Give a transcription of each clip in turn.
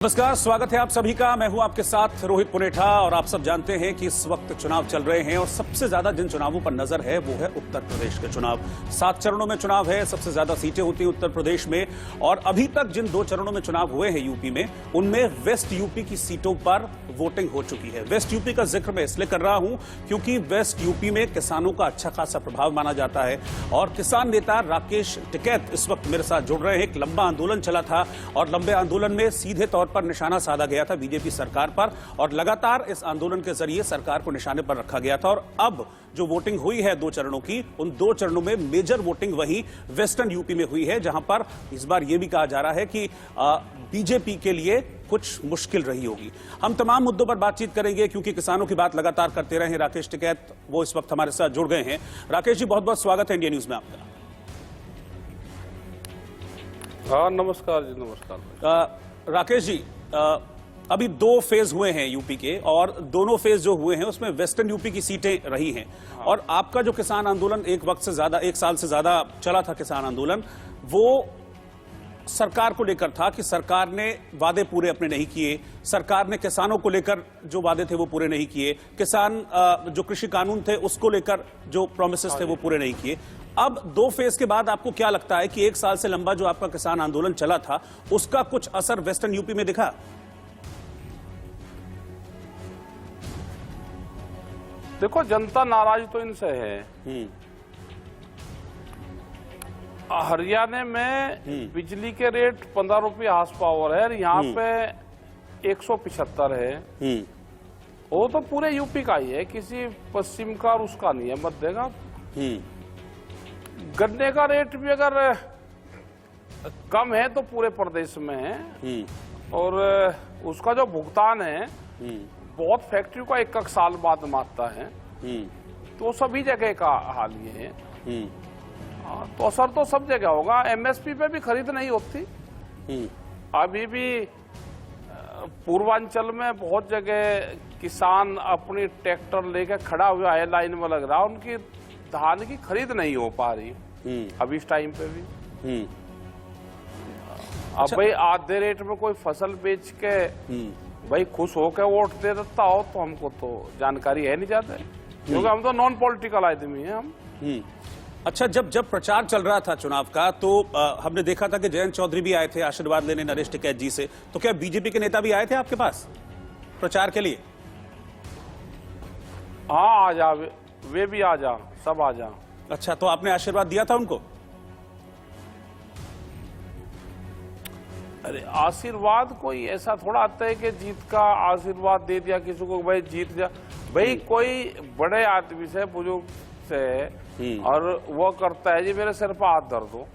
नमस्कार, स्वागत है आप सभी का। मैं हूं आपके साथ रोहित पुनेठा और आप सब जानते हैं कि इस वक्त चुनाव चल रहे हैं और सबसे ज्यादा जिन चुनावों पर नजर है वो है उत्तर प्रदेश के चुनाव। 7 चरणों में चुनाव है, सबसे ज्यादा सीटें होती हैं उत्तर प्रदेश में और अभी तक जिन 2 चरणों में चुनाव हुए हैं यूपी में, उनमें वेस्ट यूपी की सीटों पर वोटिंग हो चुकी है। वेस्ट यूपी का जिक्र मैं इसलिए कर रहा हूं क्योंकि वेस्ट यूपी में किसानों का अच्छा खासा प्रभाव माना जाता है और किसान नेता राकेश टिकैत इस वक्त मेरे साथ जुड़ रहे हैं। एक लंबा आंदोलन चला था और लंबे आंदोलन में सीधे तौर पर निशाना साधा गया था बीजेपी सरकार पर और लगातार इस आंदोलन के जरिए सरकार को निशाने पर रखा गया था। और अब जो वोटिंग हुई है 2 चरणों की, उन 2 चरणों में मेजर वोटिंग वही वेस्टर्न यूपी में हुई है, जहां पर इस बार यह भी कहा जा रहा है कि बीजेपी के लिए कुछ मुश्किल रही होगी। हम तमाम मुद्दों पर बातचीत करेंगे क्योंकि किसानों की बात लगातार करते रहे हैं। राकेश टिकैत वो इस वक्त हमारे साथ जुड़ गए हैं। राकेश जी, बहुत बहुत स्वागत है इंडिया न्यूज में आपका। हाँ, नमस्कार जी, नमस्कार। राकेश जी, अभी 2 फेज हुए हैं यूपी के और दोनों फेज जो हुए हैं उसमें वेस्टर्न यूपी की सीटें रही हैं। और आपका जो किसान आंदोलन एक साल से ज्यादा चला था, किसान आंदोलन, वो सरकार को लेकर था कि सरकार ने वादे पूरे अपने नहीं किए, सरकार ने किसानों को लेकर जो वादे थे वो पूरे नहीं किए, किसान जो कृषि कानून थे उसको लेकर जो प्रोमिसेस थे वो पूरे नहीं किए। अब 2 फेज के बाद आपको क्या लगता है कि 1 साल से लंबा जो आपका किसान आंदोलन चला था उसका कुछ असर वेस्टर्न यूपी में दिखा? देखो, जनता नाराज तो इनसे है। हरियाणा में बिजली के रेट 15 रुपये हाउस पावर है, यहाँ पे 175 है। वो तो पूरे यूपी का ही है, किसी पश्चिम का और उसका नहीं है, मध्य का। गन्ने का रेट भी अगर कम है तो पूरे प्रदेश में है और उसका जो भुगतान है बहुत फैक्ट्री का 1 साल बाद मारता है, तो सभी जगह का हाल ये है। तो असर तो सब जगह होगा। एमएसपी पे भी खरीद नहीं होती। अभी भी पूर्वांचल में बहुत जगह किसान अपनी ट्रैक्टर लेकर खड़ा हुआ है, लाइन में लग रहा, उनकी धान की खरीद नहीं हो पा रही अभी इस टाइम पे भी। अब भाई आधे रेट में कोई फसल बेच के भाई खुश होकर वोट दे देता हो तो हमको तो जानकारी है नहीं ज्यादा, क्योंकि हम तो नॉन पॉलिटिकल आदमी हैं हम। अच्छा, जब प्रचार चल रहा था चुनाव का तो हमने देखा था कि जयंत चौधरी भी आए थे आशीर्वाद लेने नरेश टिकैत जी से, तो क्या बीजेपी के नेता भी आए थे आपके पास प्रचार के लिए? हाँ, आ जा, वे भी आ जा, सब आ जा। अच्छा, तो आपने आशीर्वाद दिया था उनको? अरे आशीर्वाद कोई ऐसा थोड़ा आता है कि जीत का आशीर्वाद दे दिया किसी को, भाई जीत जा। भाई कोई बड़े आदमी से, बुजुर्ग से, और वो करता है जी मेरे सिर पर हाथ धर दो,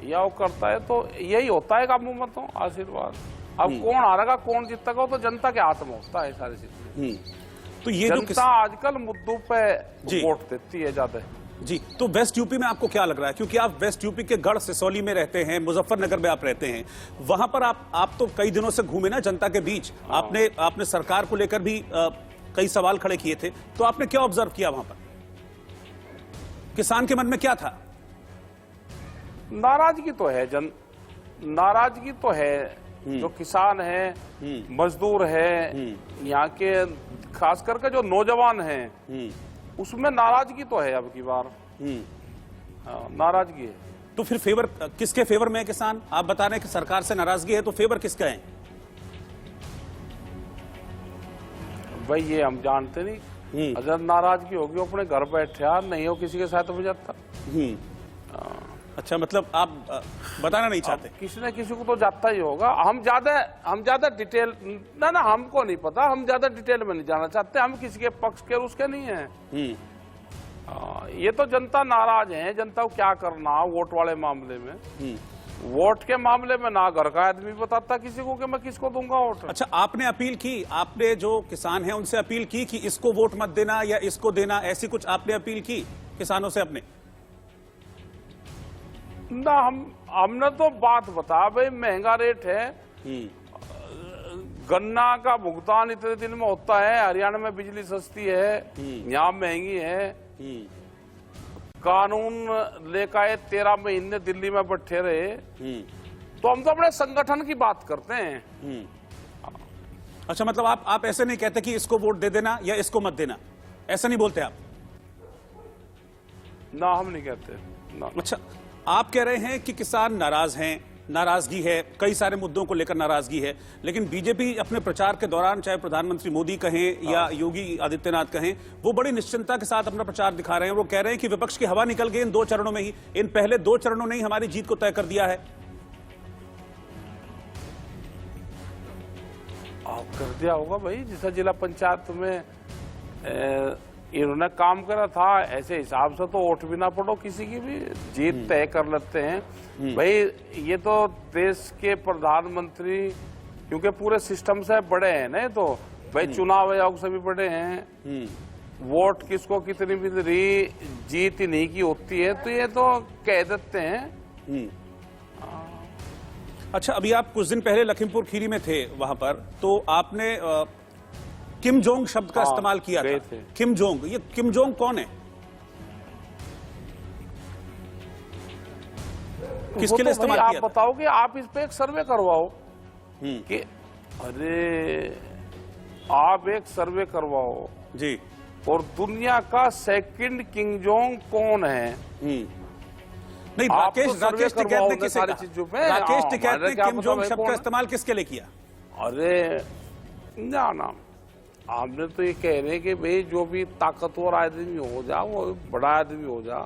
या वो करता है, तो यही होता है काबू में तो आशीर्वाद। अब कौन हारेगा कौन जीतेगा तो जनता के हाथ में होता है सारी चीजें। तो ये जनता आजकल मुद्दों पे वोट देती है ज्यादा जी। तो वेस्ट यूपी में आपको क्या लग रहा है, क्योंकि आप वेस्ट यूपी के गढ़ सिसौली में रहते हैं, मुजफ्फरनगर में आप रहते हैं, वहां पर आप तो कई दिनों से घूमे ना जनता के बीच। आपने सरकार को लेकर भी कई सवाल खड़े किए थे, तो आपने क्या ऑब्जर्व किया वहां पर? किसान के मन में क्या था? नाराजगी तो है, नाराजगी तो है। जो किसान है, मजदूर है, यहाँ के खास करके जो नौजवान हैं, उसमें नाराजगी तो है। अब की बार नाराजगी है। तो फिर फेवर किसके फेवर में है किसान? आप बता रहे हैं कि सरकार से नाराजगी है, तो फेवर किसका है? भाई ये हम जानते नहीं। अगर नाराजगी होगी अपने घर बैठे, यार नहीं हो किसी के साथ में जाता। अच्छा, मतलब आप बताना नहीं चाहते? किसी न किसी को तो जाता ही होगा। हम ज्यादा डिटेल ना हमको नहीं पता, हम ज्यादा डिटेल में नहीं जाना चाहते। हम किसी के पक्ष के उसके नहीं है। ये तो जनता नाराज है। जनता को क्या करना वोट वाले मामले में, वोट के मामले में ना घर का आदमी बताता किसी को कि मैं किसको दूंगा वोट। अच्छा, आपने अपील की, आपने जो किसान हैं उनसे अपील की कि इसको वोट मत देना या इसको देना, ऐसी कुछ आपने अपील की किसानों से अपने? ना, हमने तो बात बता, भाई महंगा रेट है, गन्ना का भुगतान इतने दिन में होता है, हरियाणा में बिजली सस्ती है, यहाँ महंगी है, कानून लेकर 13 महीने दिल्ली में बैठे रहे, तो हम तो अपने संगठन की बात करते हैं। अच्छा, मतलब आप ऐसे नहीं कहते कि इसको वोट दे देना या इसको मत देना, ऐसा नहीं बोलते आप? ना, हम नहीं कहते ना। अच्छा, आप कह रहे हैं कि किसान नाराज हैं, नाराजगी है, कई सारे मुद्दों को लेकर नाराजगी है, लेकिन बीजेपी अपने प्रचार के दौरान, चाहे प्रधानमंत्री मोदी कहें या योगी आदित्यनाथ कहें, वो बड़ी निश्चिंतता के साथ अपना प्रचार दिखा रहे हैं। वो कह रहे हैं कि विपक्ष की हवा निकल गई इन 2 चरणों में ही, इन पहले 2 चरणों ने ही हमारी जीत को तय कर दिया है। कर दिया होगा भाई, जैसा जिला पंचायत में इन्होंने काम करा था, ऐसे हिसाब से तो वोट भी ना पड़ो किसी की भी, जीत तय कर लेते हैं भाई। ये तो देश के प्रधानमंत्री, क्योंकि पूरे सिस्टम से बड़े हैं ना, तो भाई चुनाव आयोग से भी बड़े हैं। वोट किसको कितनी भी जीत ही नहीं की होती है, तो ये तो कह देते हैं। अच्छा, अभी आप कुछ दिन पहले लखीमपुर खीरी में थे, वहां पर तो आपने किम जोंग शब्द का इस्तेमाल किया था। किम जोंग, ये किम जोंग कौन है? किसके लिए इस्तेमाल किया? आप बताओ कि आप इस पे एक सर्वे करवाओ कि अरे आप एक सर्वे करवाओ जी, और दुनिया का सेकंड किम जोंग कौन है? नहीं, राकेश टिकैत ने किसे कहा? राकेश टिकैत ने किम जोंग शब्द का इस्तेमाल किसके लिए किया? अरे ना, आपने तो ये कह रहे हैं कि भाई जो भी ताकतवर आदमी हो जा, वो बड़ा आदमी हो जा,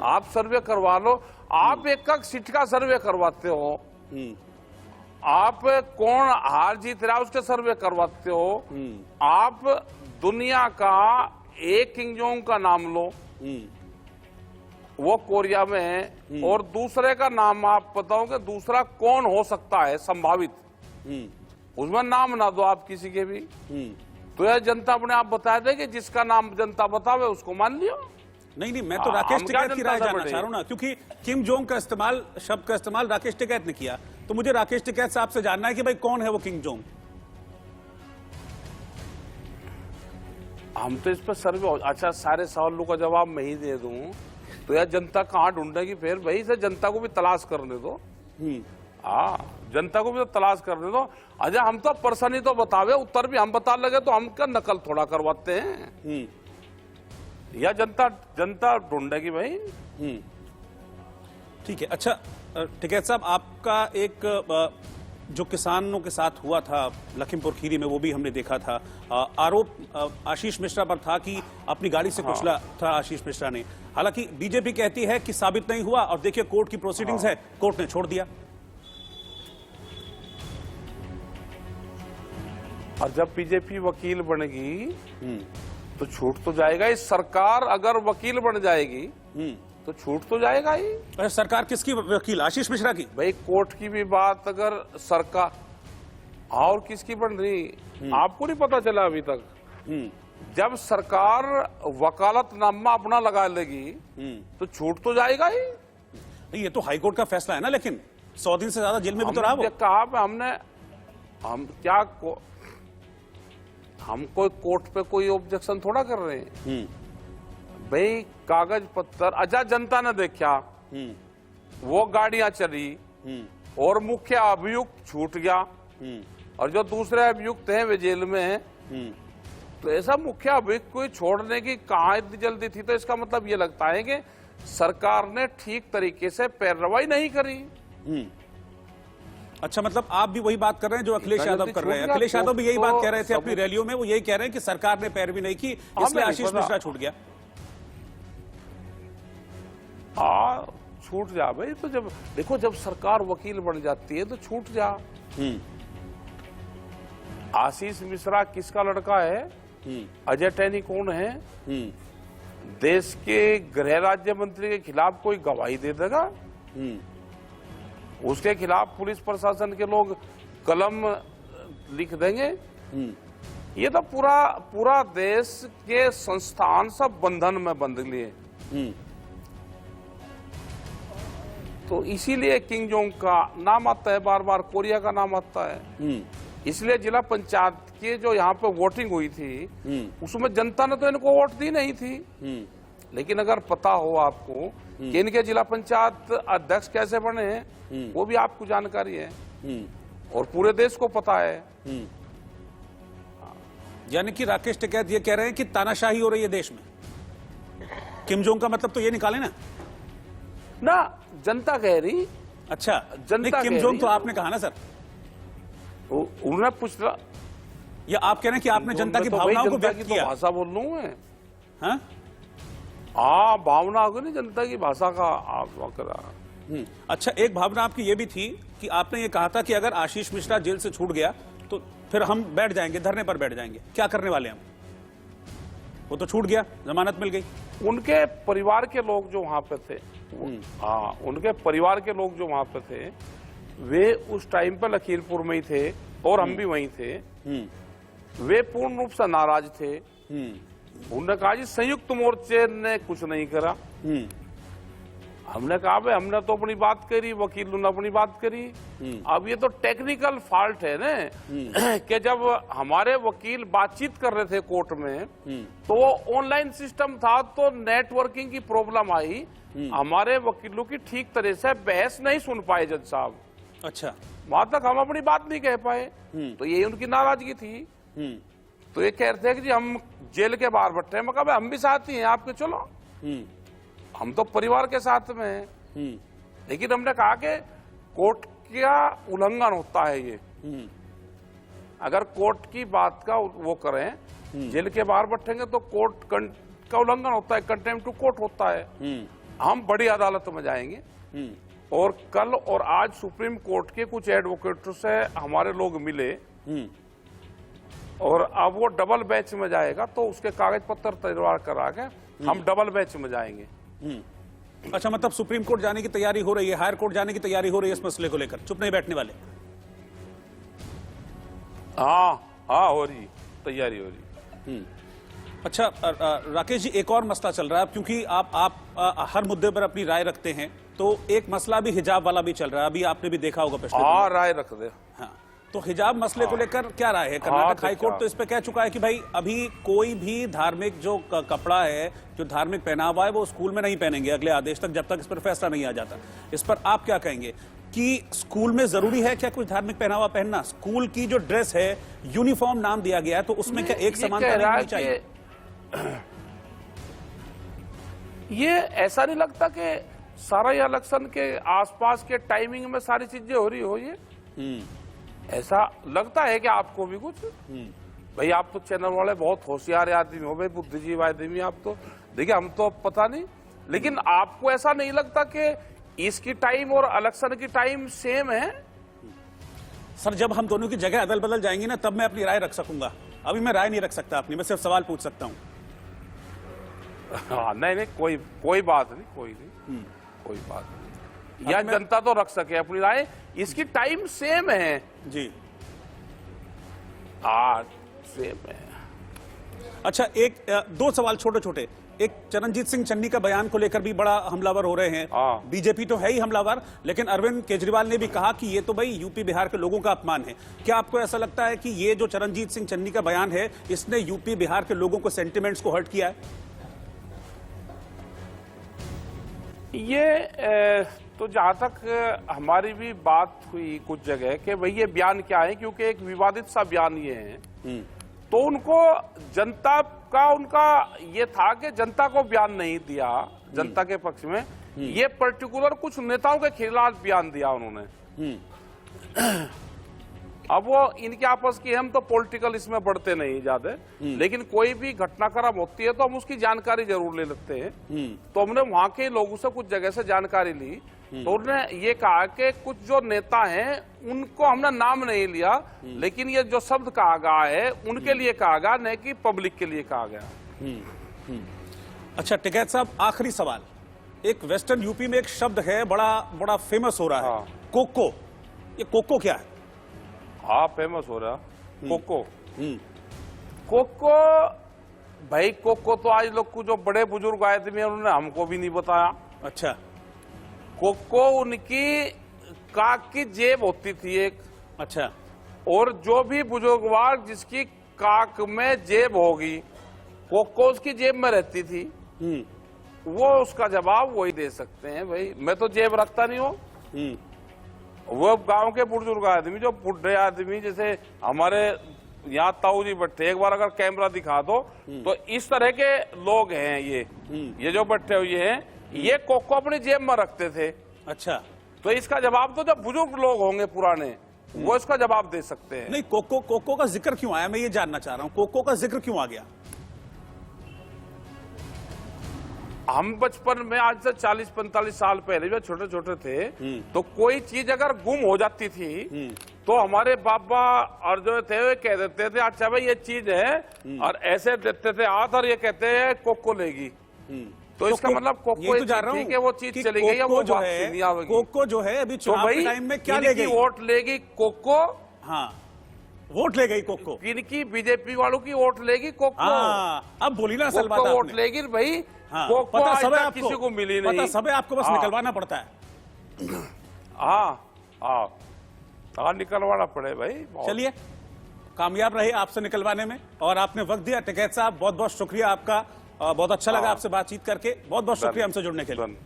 आप सर्वे करवा लो। आप एक सीट का सर्वे करवाते हो, आप कौन हार जीत रहा है उसके सर्वे करवाते हो। आप दुनिया का एक किम जोंग का नाम लो, वो कोरिया में है, और दूसरे का नाम आप बताओ कि दूसरा कौन हो सकता है संभावित, उसमें नाम ना दो आप किसी के भी, तो यह जनता अपने आप बता दे कि जिसका नाम जनता बतावे उसको मान लियो। नहीं, मैं तो राकेश टिकैत की राय जानना चाह रहा हूं ना, क्योंकि किम जोंग का इस्तेमाल, शब्द का इस्तेमाल राकेश टिकैत ने किया, तो मुझे राकेश टिकैत साहब से जानना है कि भाई कौन है वो किम जोंग? हम तो इस पर सर्वे, अच्छा सारे सवालों का जवाब मैं ही दे दूं तो यह जनता कहाँ ढूंढेगी फिर? भाई इसे जनता को भी तलाश करने दो। जनता को भी तो तलाश करने दो। अच्छा, हम तो पर्सन ही तो बतावे, उत्तर भी हम बता लगे तो हम क्या नकल थोड़ा करवाते हैं? या जनता ढूंढेगी भाई। ठीक है। अच्छा टिकैत साहब, आपका एक जो किसानों के साथ हुआ था लखीमपुर खीरी में, वो भी हमने देखा था। आरोप आशीष मिश्रा पर था कि अपनी गाड़ी से कुचला था आशीष मिश्रा ने। हालांकि बीजेपी कहती है कि साबित नहीं हुआ, और देखिए कोर्ट की प्रोसीडिंग्स है, कोर्ट ने छोड़ दिया। और जब बीजेपी वकील बनेगी तो छूट तो जाएगा ही। सरकार अगर वकील बन जाएगी तो छूट तो जाएगा ही। अरे सरकार किसकी वकील? आशीष मिश्रा की? भाई कोर्ट की भी बात अगर सरकार, और किसकी बन रही आपको नहीं पता चला अभी तक? जब सरकार वकालतनामा अपना लगा लेगी तो छूट तो जाएगा ही। नहीं, ये तो हाईकोर्ट का फैसला है ना, लेकिन 100 दिन से ज्यादा जेल में भी तो रहा वो। कहा हम कोई कोर्ट पे कोई ऑब्जेक्शन थोड़ा कर रहे हैं भाई। कागज पत्तर, अच्छा जनता ने देखा, वो गाड़ियां चली और मुख्य अभियुक्त छूट गया, और जो दूसरे अभियुक्त हैं वे जेल में हैं। तो ऐसा मुख्य अभियुक्त को छोड़ने की कहाँ इतनी जल्दी थी? तो इसका मतलब ये लगता है कि सरकार ने ठीक तरीके से पैरवाई नहीं करी। अच्छा, मतलब आप भी वही बात कर रहे हैं जो अखिलेश यादव कर रहे हैं। अखिलेश यादव भी यही बात कह रहे थे अपनी रैलियों में, वो यही कह रहे हैं कि सरकार ने पैरवी नहीं की, इसलिए आशीष मिश्रा छूट गया। छूट जा भाई। तो जब देखो, जब सरकार वकील बन जाती है तो छूट जा। आशीष मिश्रा किसका लड़का है? अजय टैनी कौन है? देश के गृह राज्य मंत्री के खिलाफ कोई गवाही दे देगा? उसके खिलाफ पुलिस प्रशासन के लोग कलम लिख देंगे? ये तो पूरा देश के संस्थान सब बंधन में बंध लिए। तो इसीलिए किम जोंग का नाम आता है, बार बार कोरिया का नाम आता है। इसलिए जिला पंचायत के जो यहाँ पे वोटिंग हुई थी उसमें जनता ने तो इनको वोट दी नहीं थी, लेकिन अगर पता हो आपको कि इनके जिला पंचायत अध्यक्ष कैसे बने हैं, वो भी आपको जानकारी है और पूरे देश को पता है। यानी कि राकेश टिकैत ये कह रहे हैं कि तानाशाही हो रही है देश में। किम जोंग का मतलब तो ये निकाले ना जनता कह रही। अच्छा, जनता किम जोंग तो आपने कहा ना सर, उन्होंने पूछा, या आप कह रहे हैं कि आपने जनता की भावनाओं को व्यक्त किया? भाषा बोल रहा हूं मैं। हाँ, भावना होगी ना जनता की भाषा का आप करा। अच्छा, एक भावना आपकी ये भी थी कि आपने ये कहा था कि अगर आशीष मिश्रा जेल से छूट गया तो फिर हम बैठ जाएंगे, धरने पर बैठ जाएंगे। क्या करने वाले हम? वो तो छूट गया, जमानत मिल गई। उनके परिवार के लोग जो वहां पे थे, उनके परिवार के लोग जो वहां पे थे, वे उस टाइम पर लखीमपुर में ही थे और हम भी वहीं थे। वे पूर्ण रूप से नाराज थे। उन्होंने कहा जी संयुक्त मोर्चे ने कुछ नहीं करा। हमने कहा भाई हमने तो अपनी बात करी, वकील ने अपनी बात करी। अब ये तो टेक्निकल फॉल्ट है ना कि जब हमारे वकील बातचीत कर रहे थे कोर्ट में तो वो ऑनलाइन सिस्टम था, तो नेटवर्किंग की प्रॉब्लम आई। हमारे वकीलों की ठीक तरह से बहस नहीं सुन पाए जज साहब। अच्छा, वहां तक हम अपनी बात नहीं कह पाए, तो यही उनकी नाराजगी थी। तो ये कह रहे थे कि जी हम जेल के बाहर बैठे हैं। मैं कहा हम भी साथी हैं आपके, चलो हम तो परिवार के साथ में हैं। लेकिन हमने कहा कि कोर्ट का उल्लंघन होता है ये। अगर कोर्ट की बात का वो करें, जेल के बाहर बैठेंगे तो कोर्ट का उल्लंघन होता है, कंटेम्प्ट टू कोर्ट होता है। हम बड़ी अदालत में जाएंगे और कल और आज सुप्रीम कोर्ट के कुछ एडवोकेटों से हमारे लोग मिले और अब वो डबल बेंच में जाएगा, तो उसके कागज पत्र तैयार करा के हम डबल बेंच में जाएंगे। अच्छा, मतलब सुप्रीम कोर्ट जाने की तैयारी हो रही है, हायर कोर्ट जाने की तैयारी हो रही है इस मसले को लेकर, चुप नहीं बैठने वाले। हाँ, हो रही तैयारी हो रही। अच्छा राकेश जी, एक और मसला चल रहा है, क्योंकि आप हर मुद्दे पर अपनी राय रखते हैं, तो एक मसला भी हिजाब वाला भी चल रहा है। अभी आपने भी देखा होगा पिछले दिनों। राय रख दे। हाँ, तो हिजाब मसले को लेकर क्या राय है? कर्नाटक हाई कोर्ट तो इस पे कह चुका है कि भाई अभी कोई भी धार्मिक जो कपड़ा है, जो धार्मिक पहनावा है, वो स्कूल में नहीं पहनेंगे अगले आदेश तक, जब तक इस पर फैसला नहीं आ जाता। इस पर आप क्या कहेंगे कि स्कूल में जरूरी है क्या कुछ धार्मिक पहनावा पहनना? स्कूल की जो ड्रेस है, यूनिफॉर्म नाम दिया गया है, तो उसमें क्या एक समानता नहीं होनी चाहिए? ये ऐसा नहीं लगता कि सारा इलेक्शन के आसपास के टाइमिंग में सारी चीजें हो रही हो? ये ऐसा लगता है कि आपको भी कुछ? भाई आप तो चैनल वाले बहुत होशियार आदमी हो भाई, बुद्धिजीवी आदमी आप तो। देखिए हम तो पता नहीं, लेकिन आपको ऐसा नहीं लगता कि इसकी टाइम और इलेक्शन की टाइम सेम है? सर, जब हम दोनों की जगह अदल बदल जाएंगी ना, तब मैं अपनी राय रख सकूंगा। अभी मैं राय नहीं रख सकता अपनी, मैं सिर्फ सवाल पूछ सकता हूँ। नहीं, कोई बात नहीं, कोई बात नहीं। या जनता तो रख सके अपनी राय, इसकी टाइम सेम है जी। सेम है। अच्छा, दो सवाल छोटे छोटे। एक, चरणजीत सिंह चन्नी का बयान को लेकर भी बड़ा हमलावर हो रहे हैं। बीजेपी तो है ही हमलावर, लेकिन अरविंद केजरीवाल ने भी कहा कि ये तो भाई यूपी बिहार के लोगों का अपमान है। क्या आपको ऐसा लगता है कि ये जो चरणजीत सिंह चन्नी का बयान है, इसने यूपी बिहार के लोगों को सेंटिमेंट्स को हर्ट किया है? ये तो जहां तक हमारी भी बात हुई कुछ जगह कि भाई ये बयान क्या है, क्योंकि एक विवादित सा बयान ये है, तो उनको जनता का उनका ये था कि जनता को बयान नहीं दिया, जनता के पक्ष में ये पर्टिकुलर कुछ नेताओं के खिलाफ बयान दिया उन्होंने। अब वो इनके आपस की, हम तो पॉलिटिकल इसमें बढ़ते नहीं ज्यादा, लेकिन कोई भी घटनाक्रम होती है तो हम उसकी जानकारी जरूर ले लेते हैं। तो हमने वहां के लोगों से कुछ जगह से जानकारी ली, तो उन्होंने ये कहा कि कुछ जो नेता हैं उनको हमने नाम नहीं लिया, लेकिन ये जो शब्द कहा गया है उनके लिए कहा गया, नहीं कि पब्लिक के लिए कहा गया। अच्छा टिकैत साहब, आखिरी सवाल। एक वेस्टर्न यूपी में एक शब्द है, बड़ा फेमस हो रहा है, कोको। ये कोको क्या है? फेमस हो रहा कोको। कोको भाई, कोको तो आज लोग को जो बड़े बुजुर्ग आए थे उन्होंने हमको भी नहीं बताया। अच्छा, कोको उनकी काक की जेब होती थी एक। अच्छा, और जो भी बुजुर्गवार जिसकी काक में जेब होगी, कोको उसकी जेब में रहती थी। वो उसका जवाब वही दे सकते हैं। भाई मैं तो जेब रखता नहीं हूँ, वो गांव के बुजुर्ग आदमी, जो बुढ़े आदमी, जैसे हमारे यहाँ ताऊ जी बैठे, एक बार अगर कैमरा दिखा दो तो इस तरह के लोग हैं ये जो बैठे हुए हैं, ये कोको अपनी जेब में रखते थे। अच्छा, तो इसका जवाब तो जो बुजुर्ग लोग होंगे पुराने, वो इसका जवाब दे सकते हैं। नहीं, कोको का जिक्र क्यों आया, मैं ये जानना चाह रहा हूं, कोको का जिक्र क्यों आ गया? हम बचपन में, आज से 40-45 साल पहले जब छोटे छोटे थे, तो कोई चीज अगर गुम हो जाती थी तो हमारे बाबा और जो थे वो कह देते थे, अच्छा भाई ये चीज है, और ऐसे देते थे हाथ, और ये कहते हैं कोको लेगी। तो इसका मतलब कोको तो जा रहा हूं कि वो चीज चली गई है, वो जो वापसी है, नहीं आवेगी। कोको जो है अभी तो चुनाव भाई के टाइम में क्या ले गई? वोट लेगी कोको। हाँ, वोट ले गई कोको। किनकी? बीजेपी वालों की वोट लेगी कोको। हाँ, अब बोली ना असल बात कोको वोट आपने। लेगी भाई। हाँ, कोको पता आज सब है तक आपको, किसी को मिली नहीं। पता सब है आपको, बस हाँ। निकलवाना पड़ता है। हाँ, निकलवाना पड़े भाई। चलिए, कामयाब रहे आपसे निकलवाने में, और आपने वक्त दिया। टिकैत साहब, बहुत बहुत शुक्रिया आपका, बहुत अच्छा लगा आपसे बातचीत करके, बहुत बहुत शुक्रिया हमसे जुड़ने के लिए।